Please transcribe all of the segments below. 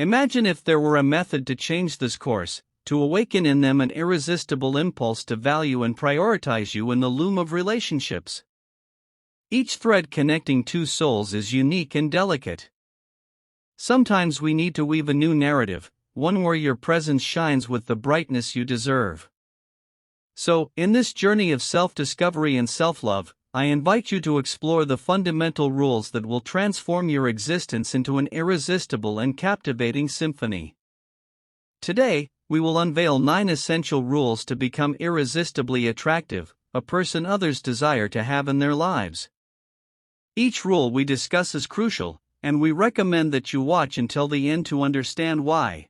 Imagine if there were a method to change this course, to awaken in them an irresistible impulse to value and prioritize you in the loom of relationships. Each thread connecting two souls is unique and delicate. Sometimes we need to weave a new narrative, one where your presence shines with the brightness you deserve. So, in this journey of self-discovery and self-love, I invite you to explore the fundamental rules that will transform your existence into an irresistible and captivating symphony. Today, we will unveil 9 essential rules to become irresistibly attractive, a person others desire to have in their lives. Each rule we discuss is crucial, and we recommend that you watch until the end to understand why.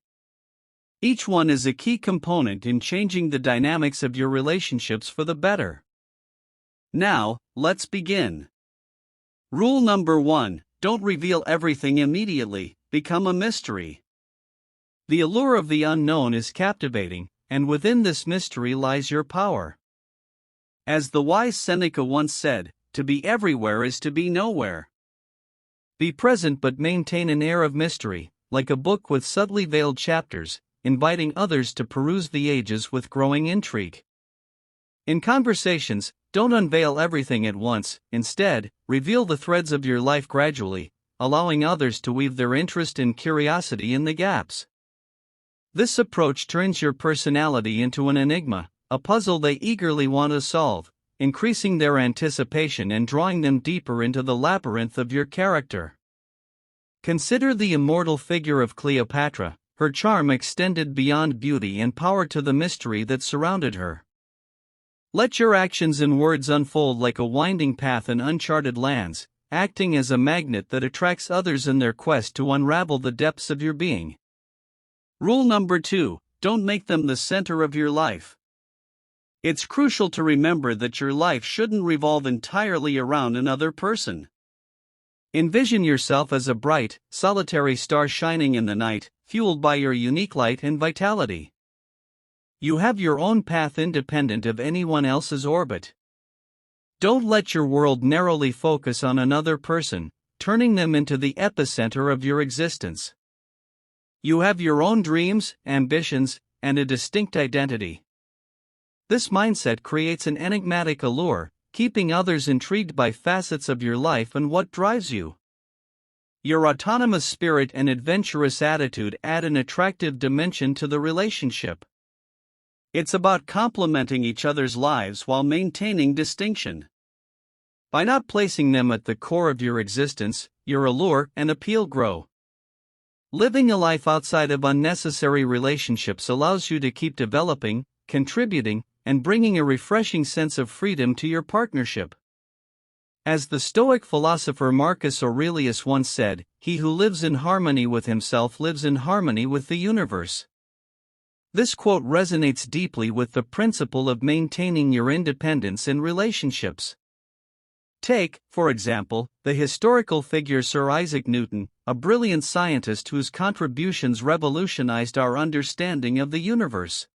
Each one is a key component in changing the dynamics of your relationships for the better. Now, let's begin. Rule number 1: don't reveal everything immediately, become a mystery. The allure of the unknown is captivating, and within this mystery lies your power. As the wise Seneca once said, to be everywhere is to be nowhere. Be present but maintain an air of mystery, like a book with subtly veiled chapters, inviting others to peruse the ages with growing intrigue. In conversations, don't unveil everything at once, instead, reveal the threads of your life gradually, allowing others to weave their interest and curiosity in the gaps. This approach turns your personality into an enigma, a puzzle they eagerly want to solve, increasing their anticipation and drawing them deeper into the labyrinth of your character. Consider the immortal figure of Cleopatra. Her charm extended beyond beauty and power to the mystery that surrounded her. Let your actions and words unfold like a winding path in uncharted lands, acting as a magnet that attracts others in their quest to unravel the depths of your being. Rule number 2: don't make them the center of your life. It's crucial to remember that your life shouldn't revolve entirely around another person. Envision yourself as a bright, solitary star shining in the night, fueled by your unique light and vitality. You have your own path independent of anyone else's orbit. Don't let your world narrowly focus on another person, turning them into the epicenter of your existence. You have your own dreams, ambitions, and a distinct identity. This mindset creates an enigmatic allure, keeping others intrigued by facets of your life and what drives you. Your autonomous spirit and adventurous attitude add an attractive dimension to the relationship. It's about complementing each other's lives while maintaining distinction. By not placing them at the core of your existence, your allure and appeal grow. Living a life outside of unnecessary relationships allows you to keep developing, contributing, and bringing a refreshing sense of freedom to your partnership. As the Stoic philosopher Marcus Aurelius once said, "He who lives in harmony with himself lives in harmony with the universe." This quote resonates deeply with the principle of maintaining your independence in relationships. Take, for example, the historical figure Sir Isaac Newton, a brilliant scientist whose contributions revolutionized our understanding of the universe.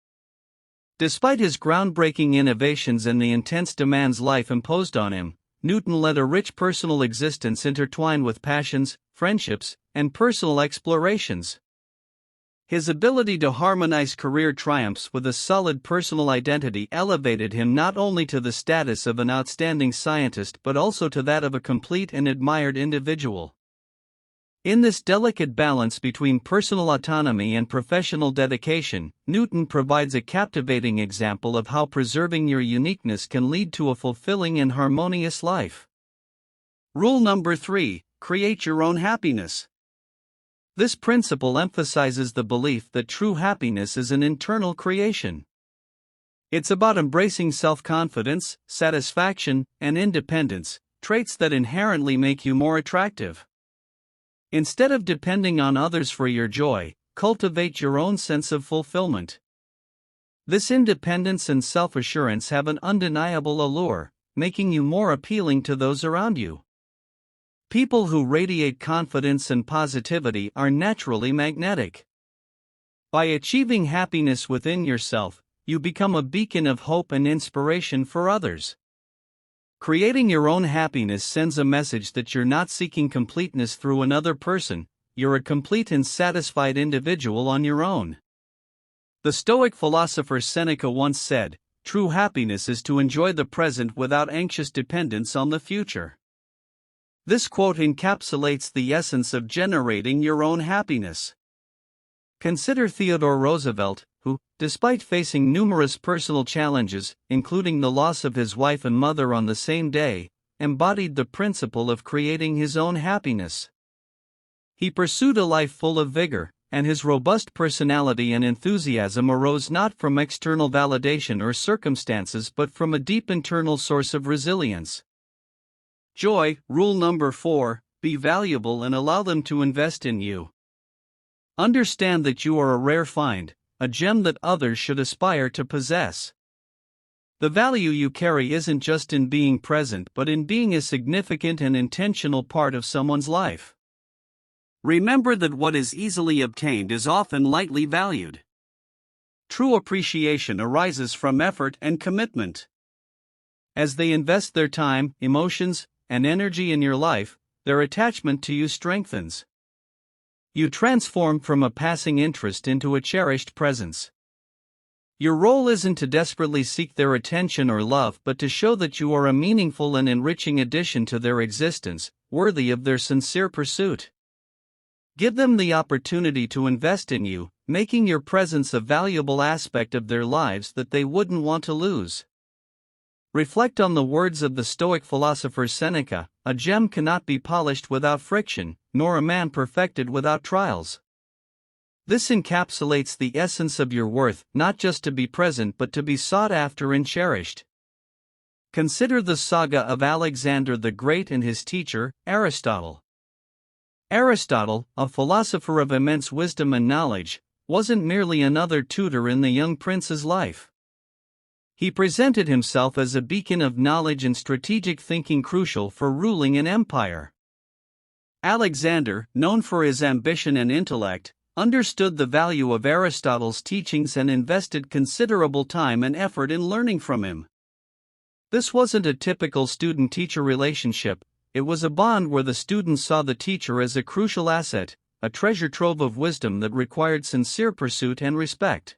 Despite his groundbreaking innovations and the intense demands life imposed on him, Newton led a rich personal existence intertwined with passions, friendships, and personal explorations. His ability to harmonize career triumphs with a solid personal identity elevated him not only to the status of an outstanding scientist but also to that of a complete and admired individual. In this delicate balance between personal autonomy and professional dedication, Newton provides a captivating example of how preserving your uniqueness can lead to a fulfilling and harmonious life. Rule number 3: create your own happiness. This principle emphasizes the belief that true happiness is an internal creation. It's about embracing self-confidence, satisfaction, and independence, traits that inherently make you more attractive. Instead of depending on others for your joy, cultivate your own sense of fulfillment. This independence and self-assurance have an undeniable allure, making you more appealing to those around you. People who radiate confidence and positivity are naturally magnetic. By achieving happiness within yourself, you become a beacon of hope and inspiration for others. Creating your own happiness sends a message that you're not seeking completeness through another person, you're a complete and satisfied individual on your own. The Stoic philosopher Seneca once said, "True happiness is to enjoy the present without anxious dependence on the future." This quote encapsulates the essence of generating your own happiness. Consider Theodore Roosevelt, who, despite facing numerous personal challenges, including the loss of his wife and mother on the same day, embodied the principle of creating his own happiness. He pursued a life full of vigor, and his robust personality and enthusiasm arose not from external validation or circumstances but from a deep internal source of resilience. Joy. Rule number 4: be valuable and allow them to invest in you. Understand that you are a rare find, a gem that others should aspire to possess. The value you carry isn't just in being present but in being a significant and intentional part of someone's life. Remember that what is easily obtained is often lightly valued. True appreciation arises from effort and commitment. As they invest their time, emotions, and energy in your life, their attachment to you strengthens. You transform from a passing interest into a cherished presence. Your role isn't to desperately seek their attention or love but to show that you are a meaningful and enriching addition to their existence, worthy of their sincere pursuit. Give them the opportunity to invest in you, making your presence a valuable aspect of their lives that they wouldn't want to lose. Reflect on the words of the Stoic philosopher Seneca, "A gem cannot be polished without friction, nor a man perfected without trials." This encapsulates the essence of your worth, not just to be present but to be sought after and cherished. Consider the saga of Alexander the Great and his teacher, Aristotle. Aristotle, a philosopher of immense wisdom and knowledge, wasn't merely another tutor in the young prince's life. He presented himself as a beacon of knowledge and strategic thinking crucial for ruling an empire. Alexander, known for his ambition and intellect, understood the value of Aristotle's teachings and invested considerable time and effort in learning from him. This wasn't a typical student-teacher relationship. It was a bond where the student saw the teacher as a crucial asset, a treasure trove of wisdom that required sincere pursuit and respect.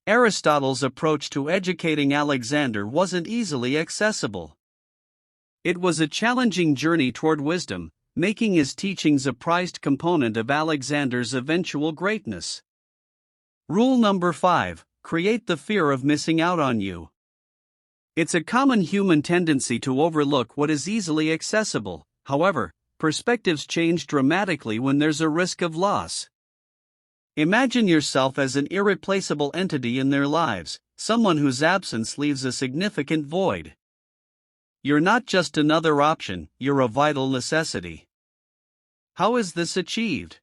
Aristotle's approach to educating Alexander wasn't easily accessible. It was a challenging journey toward wisdom, making his teachings a prized component of Alexander's eventual greatness. Rule number 5: create the fear of missing out on you. It's a common human tendency to overlook what is easily accessible. However, perspectives change dramatically when there's a risk of loss. Imagine yourself as an irreplaceable entity in their lives, someone whose absence leaves a significant void. You're not just another option, you're a vital necessity. How is this achieved?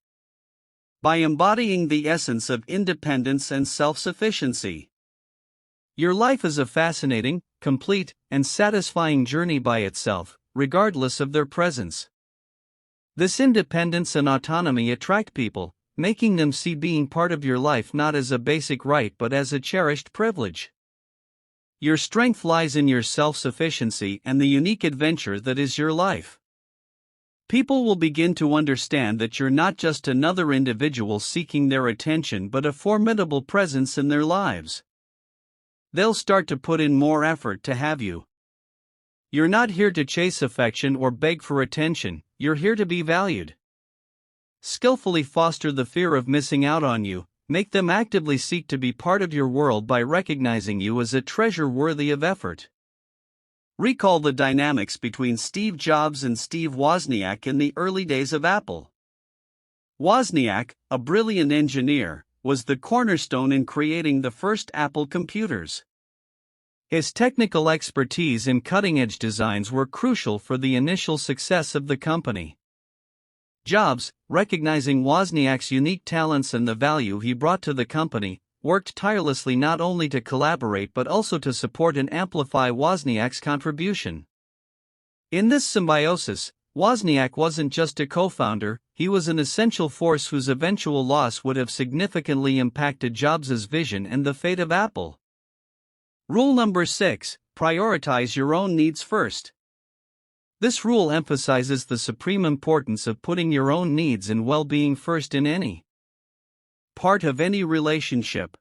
By embodying the essence of independence and self-sufficiency. Your life is a fascinating, complete, and satisfying journey by itself, regardless of their presence. This independence and autonomy attract people, making them see being part of your life not as a basic right but as a cherished privilege. Your strength lies in your self-sufficiency and the unique adventure that is your life. People will begin to understand that you're not just another individual seeking their attention but a formidable presence in their lives. They'll start to put in more effort to have you. You're not here to chase affection or beg for attention, you're here to be valued. Skillfully foster the fear of missing out on you, make them actively seek to be part of your world by recognizing you as a treasure worthy of effort. Recall the dynamics between Steve Jobs and Steve Wozniak in the early days of Apple. Wozniak, a brilliant engineer, was the cornerstone in creating the first Apple computers. His technical expertise and cutting-edge designs were crucial for the initial success of the company. Jobs, recognizing Wozniak's unique talents and the value he brought to the company, worked tirelessly not only to collaborate but also to support and amplify Wozniak's contribution. In this symbiosis, Wozniak wasn't just a co-founder, he was an essential force whose eventual loss would have significantly impacted Jobs' vision and the fate of Apple. Rule number 6: prioritize your own needs first. This rule emphasizes the supreme importance of putting your own needs and well-being first in any part of any relationship.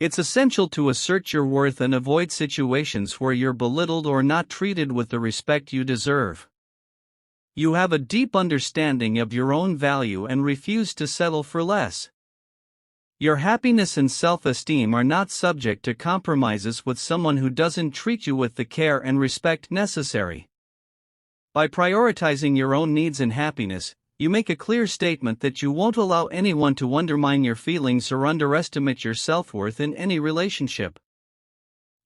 It's essential to assert your worth and avoid situations where you're belittled or not treated with the respect you deserve. You have a deep understanding of your own value and refuse to settle for less. Your happiness and self-esteem are not subject to compromises with someone who doesn't treat you with the care and respect necessary. By prioritizing your own needs and happiness, you make a clear statement that you won't allow anyone to undermine your feelings or underestimate your self-worth in any relationship.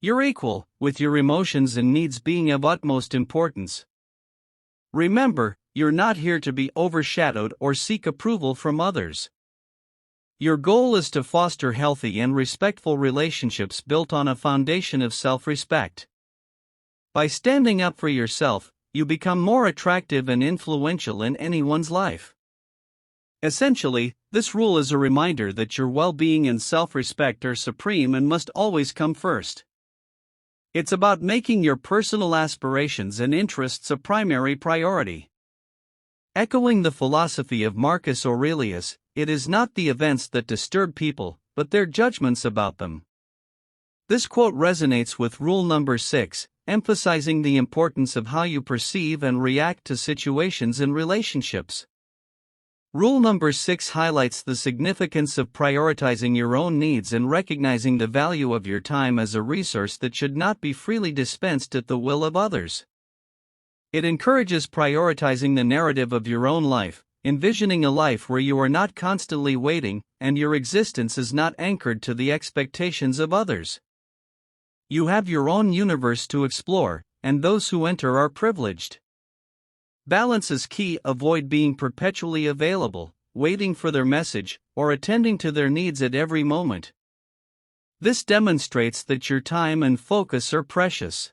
You're equal, with your emotions and needs being of utmost importance. Remember, you're not here to be overshadowed or seek approval from others. Your goal is to foster healthy and respectful relationships built on a foundation of self-respect. By standing up for yourself, you become more attractive and influential in anyone's life. Essentially, this rule is a reminder that your well-being and self-respect are supreme and must always come first. It's about making your personal aspirations and interests a primary priority. Echoing the philosophy of Marcus Aurelius, it is not the events that disturb people, but their judgments about them. This quote resonates with rule number 6, emphasizing the importance of how you perceive and react to situations and relationships. Rule number 6 highlights the significance of prioritizing your own needs and recognizing the value of your time as a resource that should not be freely dispensed at the will of others. It encourages prioritizing the narrative of your own life, envisioning a life where you are not constantly waiting, and your existence is not anchored to the expectations of others. You have your own universe to explore, and those who enter are privileged. Balance is key. Avoid being perpetually available, waiting for their message, or attending to their needs at every moment. This demonstrates that your time and focus are precious.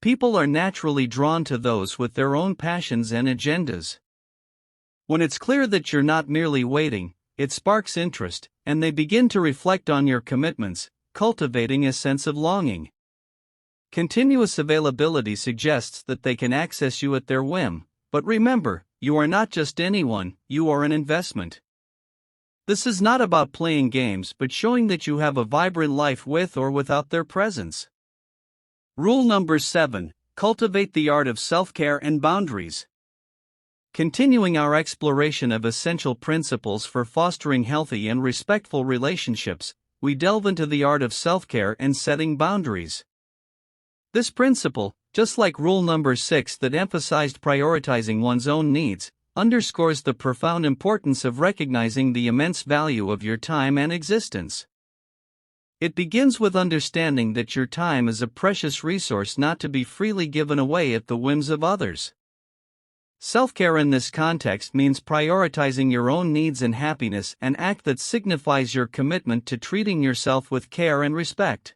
People are naturally drawn to those with their own passions and agendas. When it's clear that you're not merely waiting, it sparks interest, and they begin to reflect on your commitments, cultivating a sense of longing. Continuous availability suggests that they can access you at their whim, but remember, you are not just anyone, you are an investment. This is not about playing games but showing that you have a vibrant life with or without their presence. Rule number 7, cultivate the art of self-care and boundaries. Continuing our exploration of essential principles for fostering healthy and respectful relationships, we delve into the art of self-care and setting boundaries. This principle, just like rule number 6 that emphasized prioritizing one's own needs, underscores the profound importance of recognizing the immense value of your time and existence. It begins with understanding that your time is a precious resource not to be freely given away at the whims of others. Self-care in this context means prioritizing your own needs and happiness, an act that signifies your commitment to treating yourself with care and respect.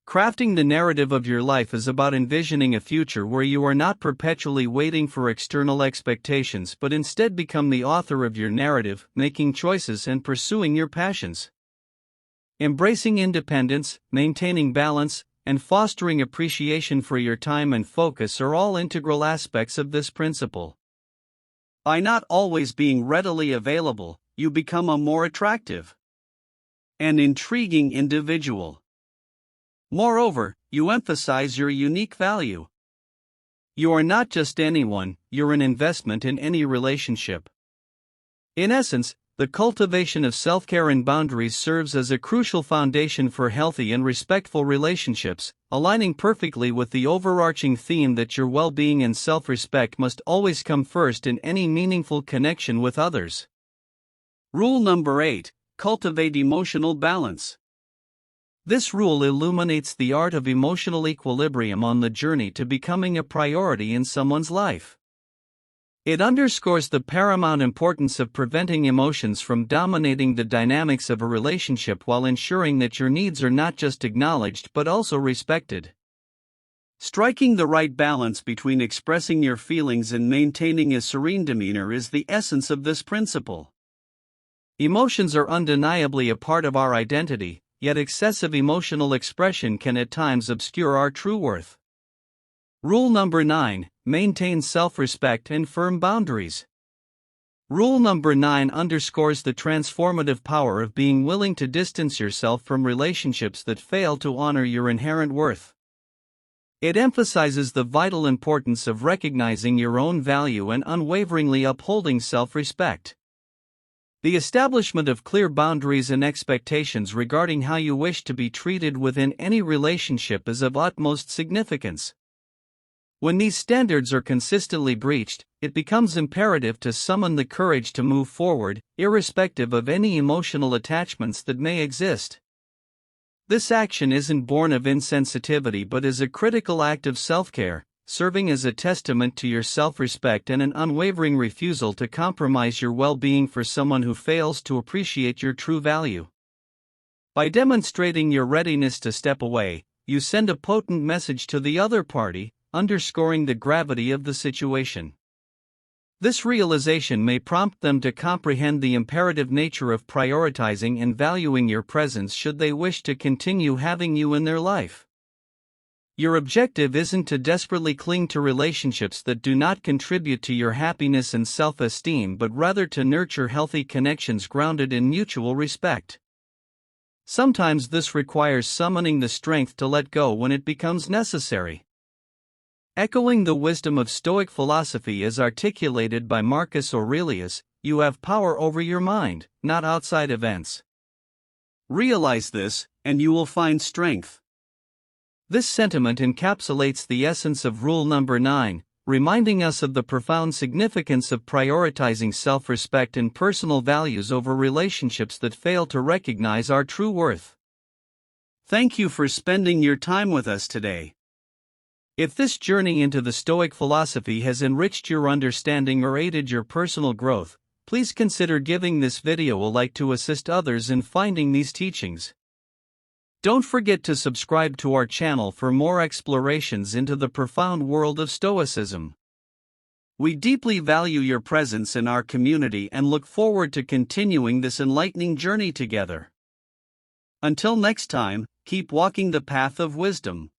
Crafting the narrative of your life is about envisioning a future where you are not perpetually waiting for external expectations but instead become the author of your narrative, making choices and pursuing your passions. Embracing independence, maintaining balance, and fostering appreciation for your time and focus are all integral aspects of this principle. By not always being readily available, you become a more attractive and intriguing individual. Moreover, you emphasize your unique value. You are not just anyone, you're an investment in any relationship. In essence, the cultivation of self-care and boundaries serves as a crucial foundation for healthy and respectful relationships, aligning perfectly with the overarching theme that your well-being and self-respect must always come first in any meaningful connection with others. Rule number 8, cultivate emotional balance. This rule illuminates the art of emotional equilibrium on the journey to becoming a priority in someone's life. It underscores the paramount importance of preventing emotions from dominating the dynamics of a relationship while ensuring that your needs are not just acknowledged but also respected. Striking the right balance between expressing your feelings and maintaining a serene demeanor is the essence of this principle. Emotions are undeniably a part of our identity, yet excessive emotional expression can at times obscure our true worth. Rule number 9: maintain self-respect and firm boundaries. Rule number 9 underscores the transformative power of being willing to distance yourself from relationships that fail to honor your inherent worth. It emphasizes the vital importance of recognizing your own value and unwaveringly upholding self-respect. The establishment of clear boundaries and expectations regarding how you wish to be treated within any relationship is of utmost significance. When these standards are consistently breached, it becomes imperative to summon the courage to move forward, irrespective of any emotional attachments that may exist. This action isn't born of insensitivity but is a critical act of self-care, serving as a testament to your self-respect and an unwavering refusal to compromise your well-being for someone who fails to appreciate your true value. By demonstrating your readiness to step away, you send a potent message to the other party, underscoring the gravity of the situation. This realization may prompt them to comprehend the imperative nature of prioritizing and valuing your presence should they wish to continue having you in their life. Your objective isn't to desperately cling to relationships that do not contribute to your happiness and self-esteem, but rather to nurture healthy connections grounded in mutual respect. Sometimes this requires summoning the strength to let go when it becomes necessary. Echoing the wisdom of Stoic philosophy as articulated by Marcus Aurelius, you have power over your mind, not outside events. Realize this, and you will find strength. This sentiment encapsulates the essence of rule number 9, reminding us of the profound significance of prioritizing self-respect and personal values over relationships that fail to recognize our true worth. Thank you for spending your time with us today. If this journey into the Stoic philosophy has enriched your understanding or aided your personal growth, please consider giving this video a like to assist others in finding these teachings. Don't forget to subscribe to our channel for more explorations into the profound world of Stoicism. We deeply value your presence in our community and look forward to continuing this enlightening journey together. Until next time, keep walking the path of wisdom.